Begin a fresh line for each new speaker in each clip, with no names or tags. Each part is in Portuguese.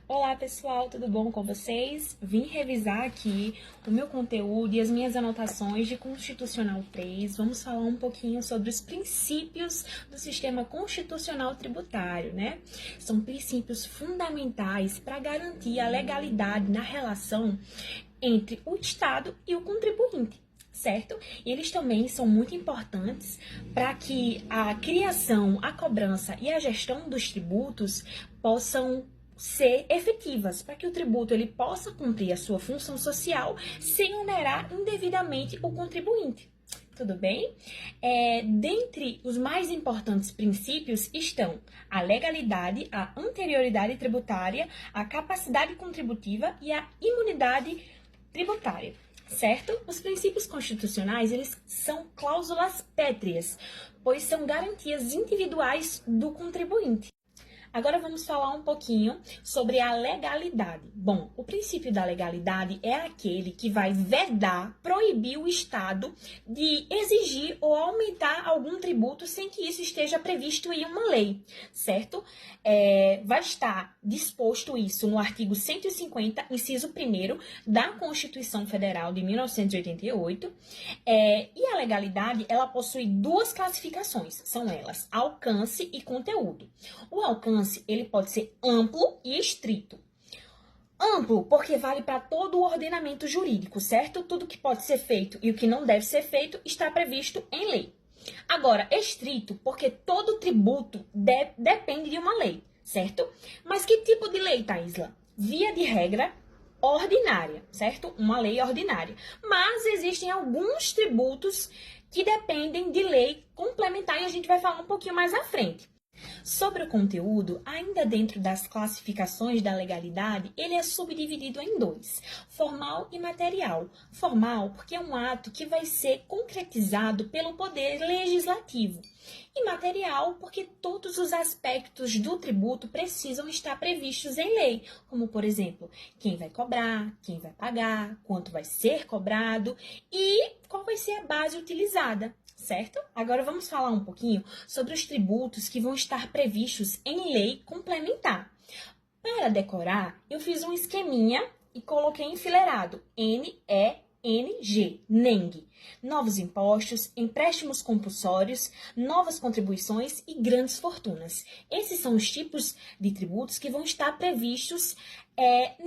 Olá pessoal, tudo bom com vocês? Vim revisar aqui o meu conteúdo e as minhas anotações de Constitucional 3. Vamos falar um pouquinho sobre os princípios do sistema constitucional tributário, né? São princípios fundamentais para garantir a legalidade na relação entre o Estado e o contribuinte. Certo? E eles também são muito importantes para que a criação, a cobrança e a gestão dos tributos possam ser efetivas, para que o tributo ele possa cumprir a sua função social sem onerar indevidamente o contribuinte. Tudo bem? Dentre os mais importantes princípios estão a legalidade, a anterioridade tributária, a capacidade contributiva e a imunidade tributária. Certo? Os princípios constitucionais, eles são cláusulas pétreas, pois são garantias individuais do contribuinte. Agora vamos falar um pouquinho sobre a legalidade. Bom, o princípio da legalidade é aquele que vai vedar, proibir o Estado de exigir ou aumentar algum tributo sem que isso esteja previsto em uma lei, certo? Vai estar disposto isso no artigo 150, inciso 1º da Constituição Federal de 1988. E a legalidade, ela possui duas classificações, são elas, alcance e conteúdo. O alcance ele pode ser amplo e estrito. Amplo, porque vale para todo o ordenamento jurídico, certo? Tudo que pode ser feito e o que não deve ser feito está previsto em lei. Agora, estrito, porque todo tributo depende de uma lei, certo? Mas que tipo de lei, Thaísla? Via de regra, ordinária, certo? Uma lei ordinária. Mas existem alguns tributos que dependem de lei complementar e a gente vai falar um pouquinho mais à frente. Sobre o conteúdo, ainda dentro das classificações da legalidade, ele é subdividido em dois, formal e material. Formal porque é um ato que vai ser concretizado pelo poder legislativo. E material porque todos os aspectos do tributo precisam estar previstos em lei, como, por exemplo, quem vai cobrar, quem vai pagar, quanto vai ser cobrado e qual vai ser a base utilizada. Certo? Agora vamos falar um pouquinho sobre os tributos que vão estar previstos em lei complementar. Para decorar, eu fiz um esqueminha e coloquei enfileirado NENG, NENG. Novos impostos, empréstimos compulsórios, novas contribuições e grandes fortunas. Esses são os tipos de tributos que vão estar previstos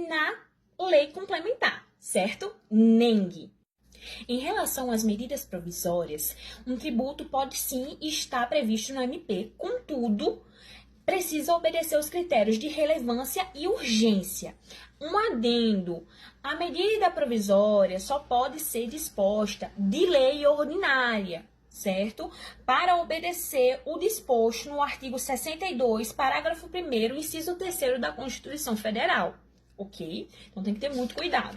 na lei complementar, certo? NENG. Em relação às medidas provisórias, um tributo pode sim estar previsto no MP, contudo, precisa obedecer os critérios de relevância e urgência. Um adendo, a medida provisória só pode ser disposta de lei ordinária, certo? Para obedecer o disposto no artigo 62, parágrafo 1º, inciso 3º da Constituição Federal, ok? Então tem que ter muito cuidado.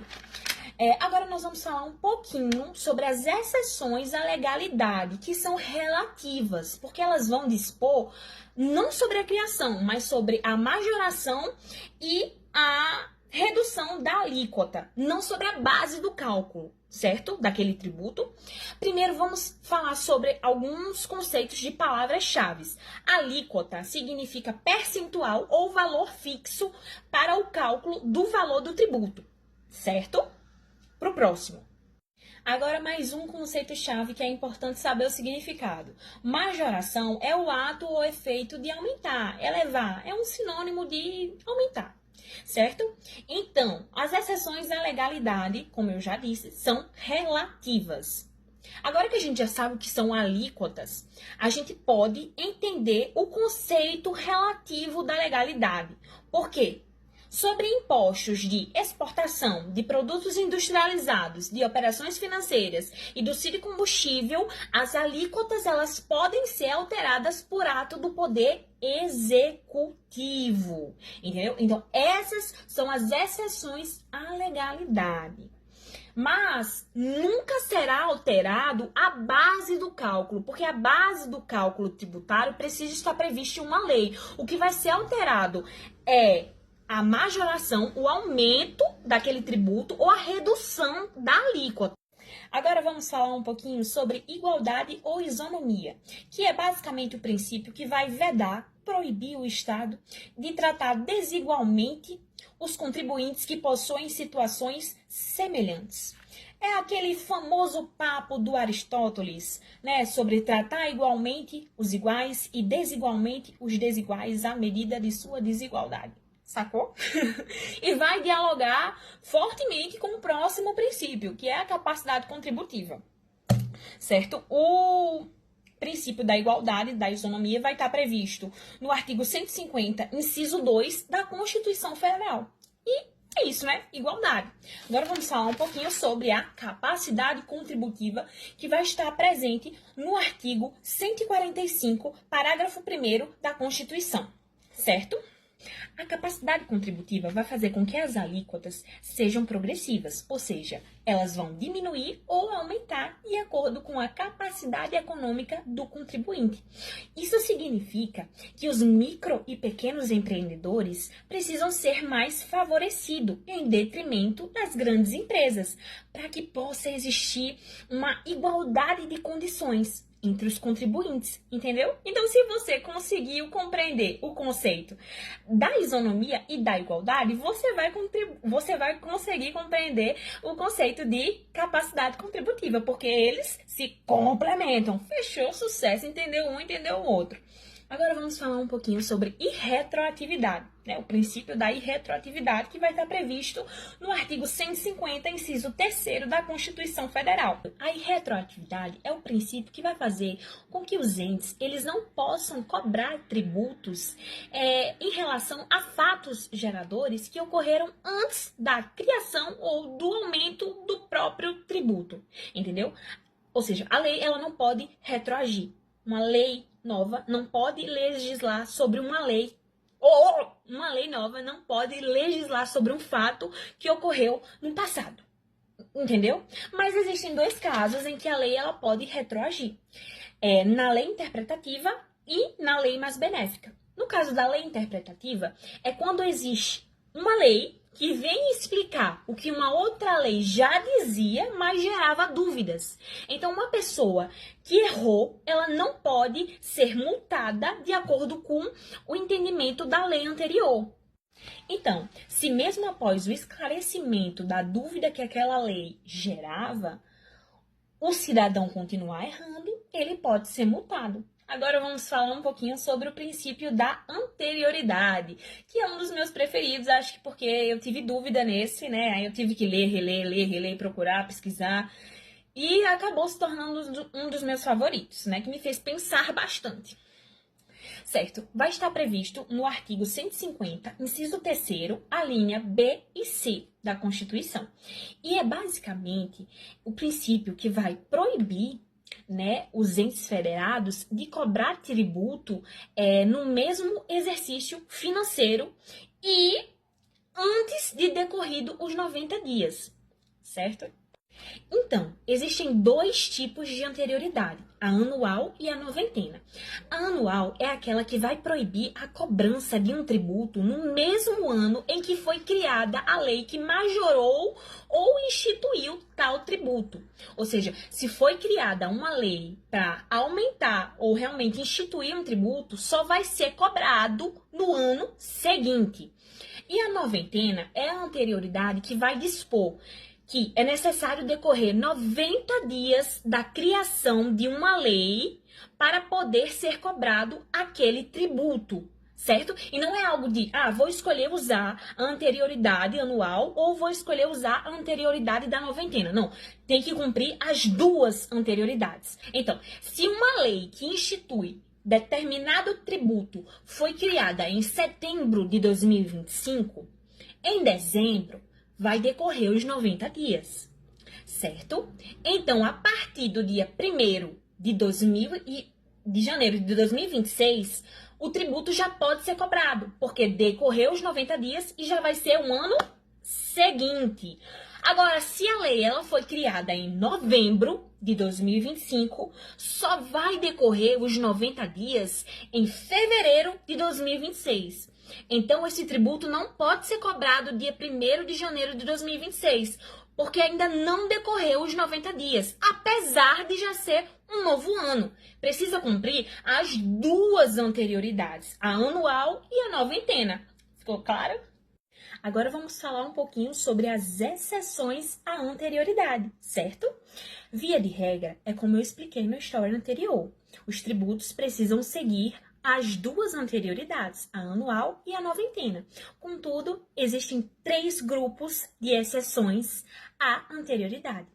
Agora nós vamos falar um pouquinho sobre as exceções à legalidade, que são relativas, porque elas vão dispor não sobre a criação, mas sobre a majoração e a redução da alíquota, não sobre a base do cálculo, certo? Daquele tributo. Primeiro vamos falar sobre alguns conceitos de palavras-chave. Alíquota significa percentual ou valor fixo para o cálculo do valor do tributo, certo? Para o próximo. Agora, mais um conceito-chave que é importante saber o significado. Majoração é o ato ou efeito de aumentar, elevar. É um sinônimo de aumentar, certo? Então, as exceções à legalidade, como eu já disse, são relativas. Agora que a gente já sabe o que são alíquotas, a gente pode entender o conceito relativo da legalidade. Por quê? Sobre impostos de exportação, de produtos industrializados, de operações financeiras e do auxílio combustível, as alíquotas elas podem ser alteradas por ato do poder executivo, entendeu? Então, essas são as exceções à legalidade. Mas nunca será alterado a base do cálculo, porque a base do cálculo tributário precisa estar prevista em uma lei. O que vai ser alterado é a majoração, o aumento daquele tributo ou a redução da alíquota. Agora vamos falar um pouquinho sobre igualdade ou isonomia, que é basicamente o princípio que vai vedar, proibir o Estado de tratar desigualmente os contribuintes que possuem situações semelhantes. É aquele famoso papo do Aristóteles, né, sobre tratar igualmente os iguais e desigualmente os desiguais à medida de sua desigualdade. Sacou? E vai dialogar fortemente com o próximo princípio, que é a capacidade contributiva. Certo? O princípio da igualdade, da isonomia, vai estar previsto no artigo 150, inciso 2 da Constituição Federal. E é isso, né? Igualdade. Agora vamos falar um pouquinho sobre a capacidade contributiva, que vai estar presente no artigo 145, parágrafo 1º da Constituição. Certo? A capacidade contributiva vai fazer com que as alíquotas sejam progressivas, ou seja, elas vão diminuir ou aumentar de acordo com a capacidade econômica do contribuinte. Isso significa que os micro e pequenos empreendedores precisam ser mais favorecidos em detrimento das grandes empresas, para que possa existir uma igualdade de condições entre os contribuintes, entendeu? Então, se você conseguiu compreender o conceito da isonomia e da igualdade, você vai conseguir compreender o conceito de capacidade contributiva, porque eles se complementam. Fechou, sucesso, entendeu um, entendeu o outro. Agora vamos falar um pouquinho sobre irretroatividade, né? O princípio da irretroatividade, que vai estar previsto no artigo 150, inciso 3º da Constituição Federal. A irretroatividade é o princípio que vai fazer com que os entes eles não possam cobrar tributos em relação a fatos geradores que ocorreram antes da criação ou do aumento do próprio tributo, entendeu? Ou seja, a lei ela não pode retroagir. Uma lei nova não pode legislar sobre uma lei, ou uma lei nova não pode legislar sobre um fato que ocorreu no passado, entendeu? Mas existem dois casos em que a lei ela pode retroagir, na lei interpretativa e na lei mais benéfica. No caso da lei interpretativa, é quando existe uma lei que vem explicar o que uma outra lei já dizia, mas gerava dúvidas. Então, uma pessoa que errou, ela não pode ser multada de acordo com o entendimento da lei anterior. Então, se mesmo após o esclarecimento da dúvida que aquela lei gerava, o cidadão continuar errando, ele pode ser multado. Agora vamos falar um pouquinho sobre o princípio da anterioridade, que é um dos meus preferidos, acho que porque eu tive dúvida nesse, né? Aí eu tive que ler, reler, procurar, pesquisar, e acabou se tornando um dos meus favoritos, né? Que me fez pensar bastante. Certo, vai estar previsto no artigo 150, inciso 3º, a linha B e C da Constituição. E é basicamente o princípio que vai proibir, né, os entes federados de cobrar tributo no mesmo exercício financeiro e antes de decorrido os 90 dias, certo? Então, existem dois tipos de anterioridade, a anual e a noventena. A anual é aquela que vai proibir a cobrança de um tributo no mesmo ano em que foi criada a lei que majorou ou instituiu tal tributo. Ou seja, se foi criada uma lei para aumentar ou realmente instituir um tributo, só vai ser cobrado no ano seguinte. E a noventena é a anterioridade que vai dispor que é necessário decorrer 90 dias da criação de uma lei para poder ser cobrado aquele tributo, certo? E não é algo de, vou escolher usar a anterioridade anual ou vou escolher usar a anterioridade da noventena. Não, tem que cumprir as duas anterioridades. Então, se uma lei que institui determinado tributo foi criada em setembro de 2025, em dezembro, vai decorrer os 90 dias, certo? Então, a partir do dia 1º de janeiro de 2026, o tributo já pode ser cobrado, porque decorreu os 90 dias e já vai ser o ano seguinte. Agora, se a lei ela foi criada em novembro de 2025, só vai decorrer os 90 dias em fevereiro de 2026. Então, esse tributo não pode ser cobrado dia 1º de janeiro de 2026, porque ainda não decorreu os 90 dias, apesar de já ser um novo ano. Precisa cumprir as duas anterioridades, a anual e a noventena. Ficou claro? Agora vamos falar um pouquinho sobre as exceções à anterioridade, certo? Via de regra, é como eu expliquei na história anterior. Os tributos precisam seguir as duas anterioridades, a anual e a noventena. Contudo, existem 3 grupos de exceções à anterioridade.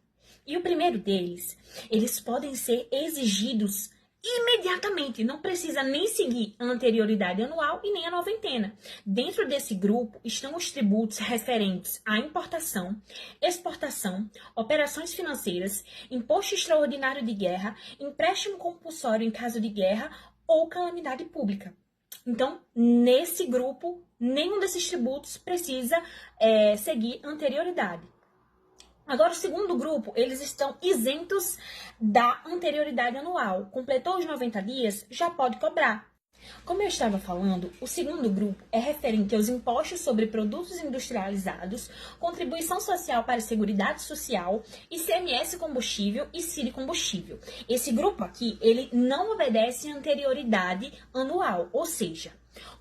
E o primeiro deles, eles podem ser exigidos imediatamente, não precisa nem seguir a anterioridade anual e nem a noventena. Dentro desse grupo estão os tributos referentes à importação, exportação, operações financeiras, imposto extraordinário de guerra, empréstimo compulsório em caso de guerra ou calamidade pública. Então, nesse grupo, nenhum desses tributos precisa seguir anterioridade. Agora, o segundo grupo, eles estão isentos da anterioridade anual. Completou os 90 dias, já pode cobrar. Como eu estava falando, o segundo grupo é referente aos impostos sobre produtos industrializados, contribuição social para a Seguridade Social, ICMS combustível e CID combustível. Esse grupo aqui, ele não obedece à anterioridade anual, ou seja,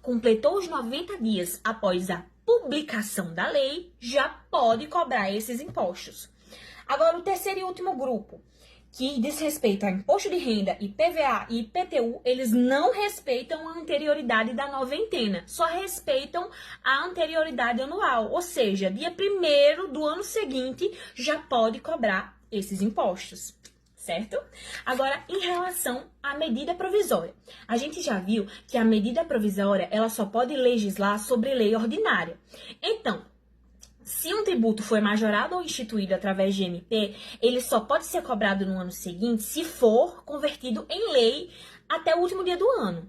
completou os 90 dias após a publicação da lei, já pode cobrar esses impostos. Agora, o terceiro e último grupo, que diz respeito a imposto de renda, IPVA e IPTU, eles não respeitam a anterioridade da noventena, só respeitam a anterioridade anual, ou seja, dia 1º do ano seguinte já pode cobrar esses impostos. Certo? Agora, em relação à medida provisória, a gente já viu que a medida provisória ela só pode legislar sobre lei ordinária. Então, se um tributo foi majorado ou instituído através de MP, ele só pode ser cobrado no ano seguinte se for convertido em lei até o último dia do ano.